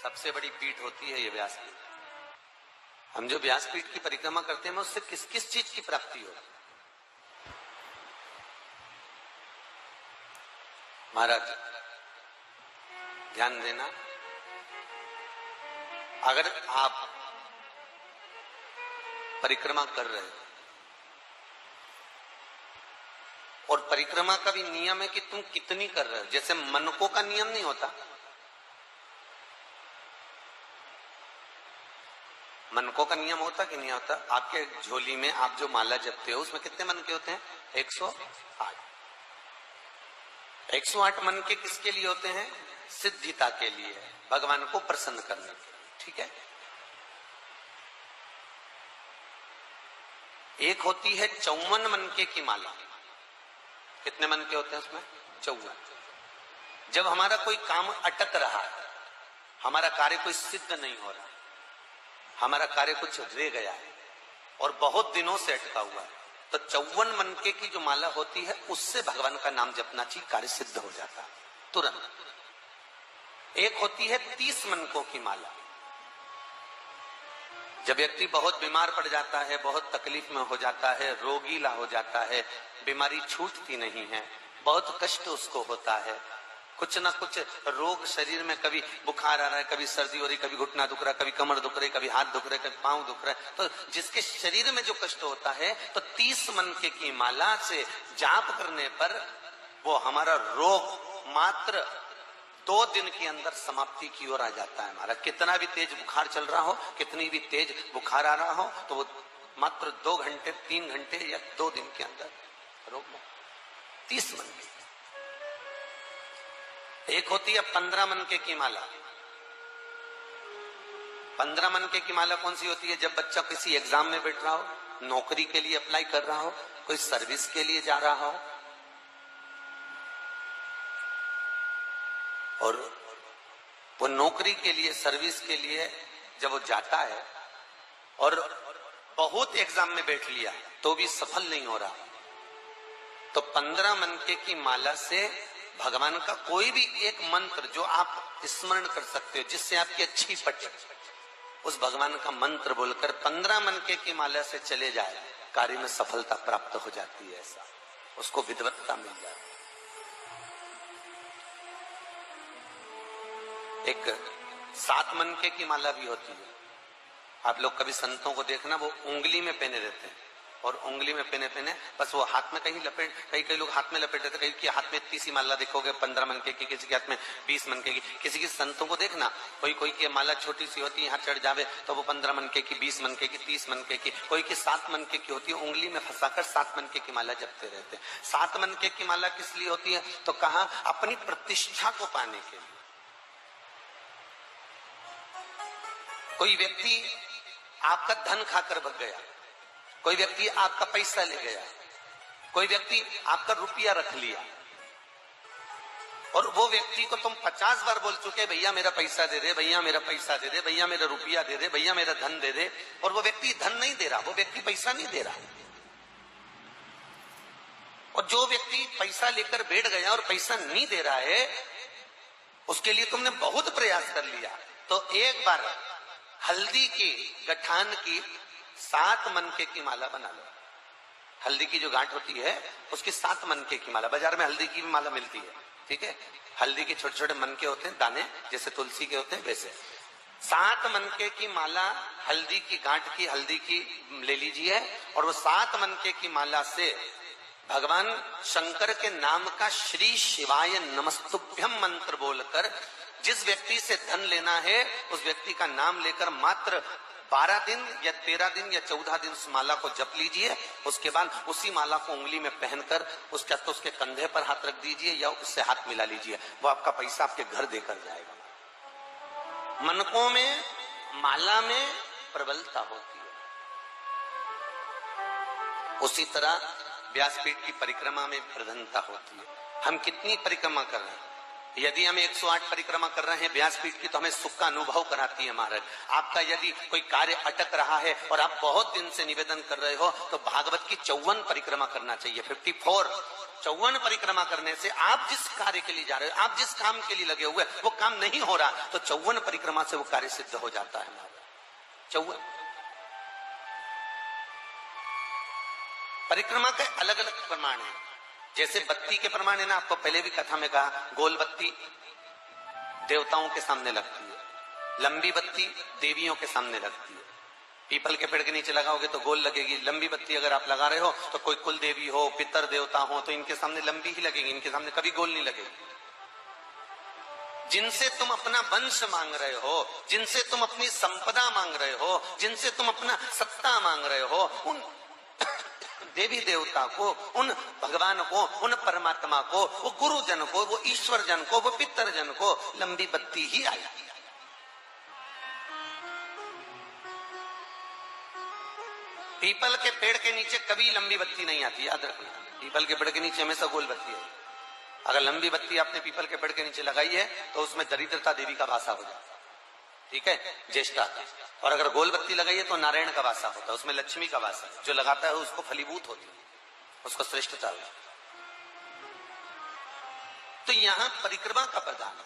सबसे बड़ी पीठ होती है ये व्यासपीठ। हम जो व्यासपीठ की परिक्रमा करते हैं उससे किस किस चीज की प्राप्ति हो। महाराज ध्यान देना, अगर आप परिक्रमा कर रहे हो और परिक्रमा का भी नियम है कि तुम कितनी कर रहे हो, जैसे मनकों का नियम नहीं होता। मनकों का नियम होता कि नहीं होता? आपके झोली में आप जो माला जपते हो उसमें कितने मनके होते हैं? 108। 108 मनके किसके लिए होते हैं? सिद्धिता के लिए, भगवान को प्रसन्न करने के लिए। ठीक है। एक होती है 54 मनके की माला। कितने मनके होते हैं उसमें? 54। जब हमारा कोई काम अटक रहा है, हमारा कार्य कोई सिद्ध नहीं हो रहा, हमारा कार्य कुछ रह गया है और बहुत दिनों से अटका हुआ है, तो 54 मनके की जो माला होती है उससे भगवान का नाम जपना चाहिए, कार्य सिद्ध हो जाता है तुरंत। एक होती है 30 मनकों की माला। जब व्यक्ति बहुत बीमार पड़ जाता है, बहुत तकलीफ में हो जाता है, रोगीला हो जाता है, बीमारी छूटती नहीं है, बहुत कष्ट उसको होता है, कुछ ना कुछ रोग शरीर में, कभी बुखार आ रहा है, कभी सर्दी हो रही, कभी घुटना दुख रहा है, कभी कमर दुख रही, कभी हाथ दुख रहे, कभी पांव दुख रहा है, तो जिसके शरीर में जो कष्ट होता है तो 30 मनके की माला से जाप करने पर वो हमारा रोग मात्र 2 दिन के अंदर समाप्ति की ओर आ जाता है। हमारा कितना भी तेज बुखार चल रहा हो, कितनी भी तेज बुखार आ रहा हो, तो वो मात्र 2 घंटे 3 घंटे या 2 दिन के अंदर रोग में 30 मनके। एक होती है 15 मनके की माला। 15 मनके की माला कौन सी होती है? जब बच्चा किसी एग्जाम में बैठ रहा हो, नौकरी के लिए अप्लाई कर रहा हो, कोई सर्विस के लिए जा रहा हो, और वो नौकरी के लिए, सर्विस के लिए जब वो जाता है और बहुत एग्जाम में बैठ लिया तो भी सफल नहीं हो रहा, तो 15 मनके की माला से भगवान का कोई भी एक मंत्र जो आप स्मरण कर सकते हो, जिससे आपकी अच्छी पटे, उस भगवान का मंत्र बोलकर 15 मनके की माला से चले जाए, कार्य में सफलता प्राप्त हो जाती है। ऐसा उसको विद्वत्ता मिल जाती है। एक 7 मनके की माला भी होती है। आप लोग कभी संतों को देखना, वो उंगली में पहने रहते हैं और उंगली में पहने बस वो हाथ में कहीं लपेट, कई लोग हाथ में लपेट देते, कहीं के हाथ में 30 माला देखोगे 15 मनके की, किसी के हाथ में 20 मनके की। किसी संतों को देखना, कोई की माला छोटी सी होती है, यहाँ चढ़ जावे तो वो 15 मनके की, 20 मनके की, 30 मनके की, कोई की 7 मनके की होती है, उंगली में फंसाकर 7 मनके की माला जपते रहते हैं। 7 मनके की माला किस लिए होती है? तो कहा अपनी प्रतिष्ठा को पाने के लिए। कोई व्यक्ति आपका धन खाकर भग गया, कोई व्यक्ति आपका पैसा ले गया, कोई व्यक्ति आपका रुपया रख लिया, और वो व्यक्ति को तुम 50 बार बोल चुके, भैया मेरा पैसा दे दे, भैया मेरा पैसा दे दे, भैया मेरा रुपया दे दे, भैया मेरा धन दे दे, और वो व्यक्ति धन नहीं दे रहा, वो व्यक्ति पैसा नहीं दे रहा। और जो व्यक्ति पैसा लेकर बैठ गया और पैसा नहीं दे रहा है, उसके लिए तुमने बहुत प्रयास कर लिया, तो एक बार हल्दी की गठान की 7 मनके की माला बना लो। हल्दी की जो गांठ होती है उसकी 7 मनके की माला, बाजार में हल्दी की भी माला मिलती है, ठीक है। हल्दी के छोटे छोटे मनके होते हैं, दाने जैसे तुलसी के होते हैं वैसे। 7 मनके की माला हल्दी की गांठ की, हल्दी की ले लीजिए, और वो 7 मनके की माला से भगवान शंकर के नाम का श्री शिवाय नमस्तुभ्यम मंत्र बोलकर जिस व्यक्ति से धन लेना है उस व्यक्ति का नाम लेकर मात्र 12 दिन या 13 दिन या 14 दिन उस माला को जप लीजिए। उसके बाद उसी माला को उंगली में पहनकर उसके कंधे पर हाथ रख दीजिए या उससे हाथ मिला लीजिए, वो आपका पैसा आपके घर देकर जाएगा। मनकों में, माला में प्रबलता होती है। उसी तरह व्यासपीठ की परिक्रमा में प्रधानता होती है। हम कितनी परिक्रमा कर रहे हैं? यदि हम 108 परिक्रमा कर रहे हैं व्यासपीठ की, तो हमें सुख का अनुभव कराती है महाराज। आपका यदि कोई कार्य अटक रहा है और आप बहुत दिन से निवेदन कर रहे हो, तो भागवत की 54 परिक्रमा करना चाहिए, 54 54 परिक्रमा करने से आप जिस कार्य के लिए जा रहे हो, आप जिस काम के लिए लगे हुए, वो काम नहीं हो रहा, तो 54 परिक्रमा से वो कार्य सिद्ध हो जाता है महाराज। 54 परिक्रमा के अलग अलग प्रमाण है। जैसे बत्ती के प्रमाण है ना, आपको पहले भी कथा में कहा, गोल बत्ती देवताओं के सामने लगती है, लंबी बत्ती देवियों के सामने लगती है। पीपल के पेड़ के नीचे लगाओगे तो गोल लगेगी, लंबी बत्ती अगर आप लगा रहे हो तो कोई कुल देवी हो, पितर देवता हो, तो इनके सामने लंबी ही लगेगी, इनके सामने कभी गोल नहीं लगेगी। जिनसे तुम अपना वंश मांग रहे हो, जिनसे तुम अपनी संपदा मांग रहे हो, जिनसे तुम अपना सत्ता मांग रहे हो, उन देवी देवता को, उन भगवान को, उन परमात्मा को, वो गुरुजन को, वो ईश्वर जन को, वो पितर जन को लंबी बत्ती ही आई। पीपल के पेड़ के नीचे कभी लंबी बत्ती नहीं आती, याद रखना। पीपल के पेड़ के नीचे हमेशा गोल बत्ती है। अगर लंबी बत्ती आपने पीपल के पेड़ के नीचे लगाई है तो उसमें दरिद्रता देवी का वासा हो जाता है, ठीक है, ज्येष्ठा। और अगर गोल बत्ती लगाई है तो नारायण का वासा होता है, उसमें लक्ष्मी का वासा। जो लगाता है उसको फलीभूत होती है, उसको श्रेष्ठता होती है। तो यहां परिक्रमा का प्रधान है।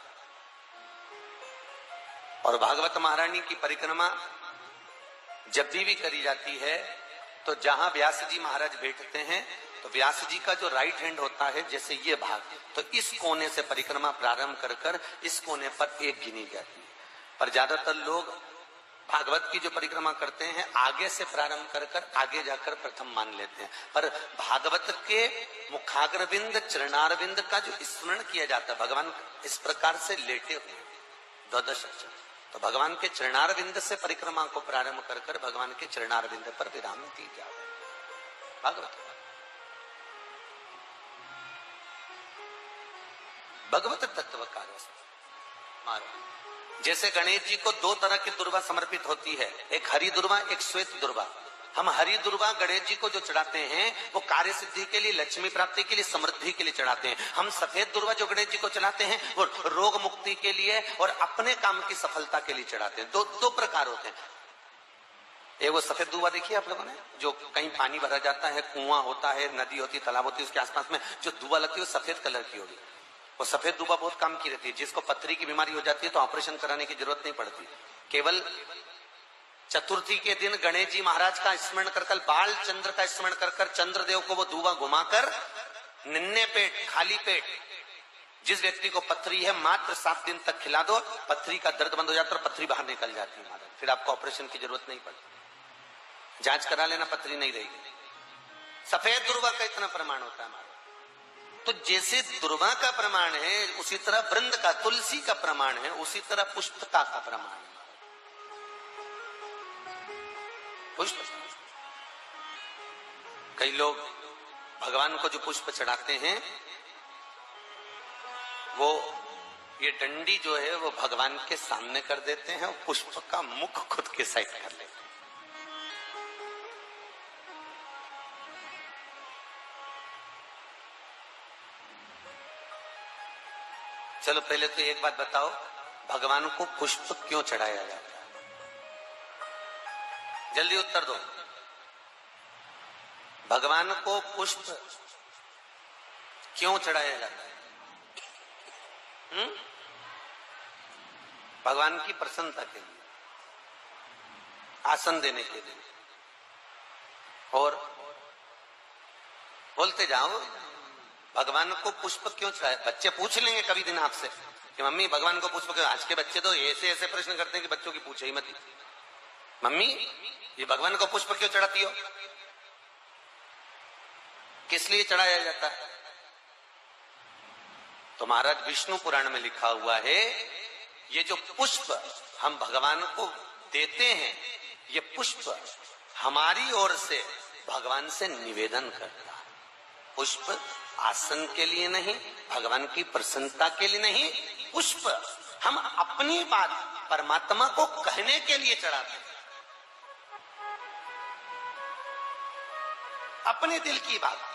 और भागवत महारानी की परिक्रमा जब भी करी जाती है तो जहां व्यास जी महाराज बैठते हैं तो व्यास जी का जो राइट हैंड होता है, जैसे ये भाग, तो इस कोने से परिक्रमा प्रारंभ कर कर इस कोने पर एक गिनी जाती है। पर ज्यादातर लोग भागवत की जो परिक्रमा करते हैं आगे से प्रारंभ कर कर आगे जाकर प्रथम मान लेते हैं। पर भागवत के मुखाग्रविंद चरणारविंद का जो स्मरण किया जाता है, भगवान इस प्रकार से लेटे हुए द्वादश अक्षर, तो भगवान के चरणारविंद से परिक्रमा को प्रारंभ कर कर भगवान के चरणारविंद पर विराम दी जाए। भागवत भगवत तत्व का जैसे गणेश जी को दो तरह की दुर्वा समर्पित होती है, एक हरी दुर्वा, एक श्वेत दुर्वा। हम हरी दुर्वा गणेश जी को जो चढ़ाते हैं वो कार्य सिद्धि के लिए, लक्ष्मी प्राप्ति के लिए, समृद्धि के लिए चढ़ाते हैं। हम सफेद दुर्वा जो गणेश जी को चढ़ाते हैं वो रोग मुक्ति के लिए और अपने काम की सफलता के लिए चढ़ाते हैं। दो प्रकार होते हैं। एक वो सफेद दुर्वा देखिए आप लोगों ने, जो कहीं पानी भरा जाता है, कुआं होता है, नदी होती है, तालाब होती है, उसके आसपास में जो दुर्वा लगती है वो सफेद कलर की होगी। वो सफेद दुर्वा बहुत काम की रहती है। जिसको पथरी की बीमारी हो जाती है तो ऑपरेशन कराने की जरूरत नहीं पड़ती, केवल चतुर्थी के दिन गणेश जी महाराज का स्मरण कर कर, बाल चंद्र का स्मरण कर कर, चंद्रदेव को वो दुआ घुमाकर निन्ने पेट, खाली पेट जिस व्यक्ति को पथरी है मात्र 7 दिन तक खिला दो, पथरी का दर्द बंद हो जाता है और पथरी बाहर निकल जाती है महाराज। फिर आपको ऑपरेशन की जरूरत नहीं पड़ती, जांच करा लेना, पथरी नहीं रहेगी। सफेद दुर्वा का इतना प्रमाण होता है महाराज। तो जैसे दुर्वा का प्रमाण है उसी तरह वृंद का, तुलसी का प्रमाण है, उसी तरह पुष्पका का प्रमाण है। पुष्प, कई लोग भगवान को जो पुष्प चढ़ाते हैं वो ये डंडी जो है वो भगवान के सामने कर देते हैं और पुष्प का मुख खुद के साइड कर लेते हैं। चलो पहले तो एक बात बताओ, भगवान को पुष्प क्यों चढ़ाया जाता है? जल्दी उत्तर दो। भगवान को पुष्प क्यों चढ़ाया जाता है? भगवान की प्रसन्नता के लिए, आसन देने के लिए। और बोलते जाओ, भगवान को पुष्प क्यों चढ़ाया? बच्चे पूछ लेंगे कभी दिन आपसे कि मम्मी भगवान को पुष्प क्यों? आज के बच्चे तो ऐसे ऐसे प्रश्न करते हैं कि बच्चों की पूछे ही मत। मम्मी ये भगवान को पुष्प क्यों चढ़ाती हो? किस लिए चढ़ाया जाता है? तो महाराज विष्णु पुराण में लिखा हुआ है, ये जो पुष्प हम भगवान को देते हैं, ये पुष्प हमारी ओर से भगवान से निवेदन करता है। पुष्प आसन के लिए नहीं, भगवान की प्रसन्नता के लिए नहीं, पुष्प हम अपनी बात परमात्मा को कहने के लिए चढ़ाते हैं, अपने दिल की बात।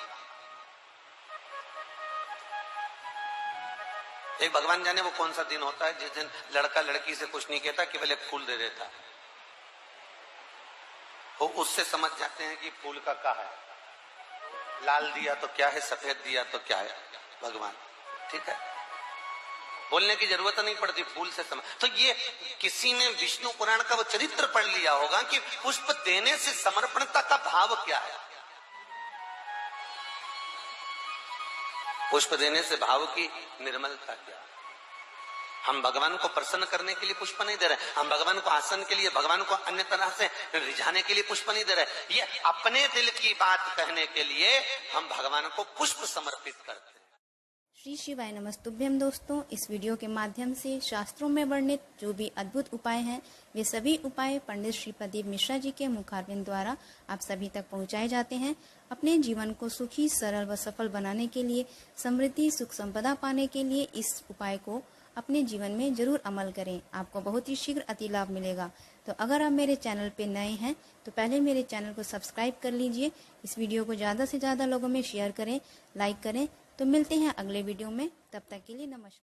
एक भगवान जाने वो कौन सा दिन होता है जिस दिन लड़का लड़की से कुछ नहीं कहता, केवल एक फूल दे देता है। वो उससे समझ जाते हैं कि फूल का क्या है। लाल दिया तो क्या है, सफेद दिया तो क्या है, भगवान। ठीक है, बोलने की जरूरत नहीं पड़ती, फूल से समझ। तो ये किसी ने विष्णु पुराण का वो चरित्र पढ़ लिया होगा कि पुष्प देने से समर्पणता का भाव क्या है। पुष्प देने से भाव की निर्मलता क्या। हम भगवान को प्रसन्न करने के लिए पुष्प नहीं दे रहे, हम भगवान को आसन के लिए, भगवान को अन्य तरह से रिझाने के लिए पुष्प नहीं दे रहे। ये अपने दिल की बात कहने के लिए हम भगवान को पुष्प समर्पित करते हैं। श्री शिवाय नमस्तुभ्यम। दोस्तों, इस वीडियो के माध्यम से शास्त्रों में वर्णित जो भी अद्भुत उपाय हैं, वे सभी उपाय पंडित श्री प्रदीप मिश्रा जी के मुखारविंद द्वारा आप सभी तक पहुंचाए जाते हैं। अपने जीवन को सुखी, सरल व सफल बनाने के लिए, समृद्धि, सुख संपदा पाने के लिए इस उपाय को अपने जीवन में जरूर अमल करें। आपको बहुत ही शीघ्र अति लाभ मिलेगा। तो अगर आप मेरे चैनल पे नए हैं तो पहले मेरे चैनल को सब्सक्राइब कर लीजिए। इस वीडियो को ज़्यादा से ज़्यादा लोगों में शेयर करें, लाइक करें। तो मिलते हैं अगले वीडियो में, तब तक के लिए नमस्कार।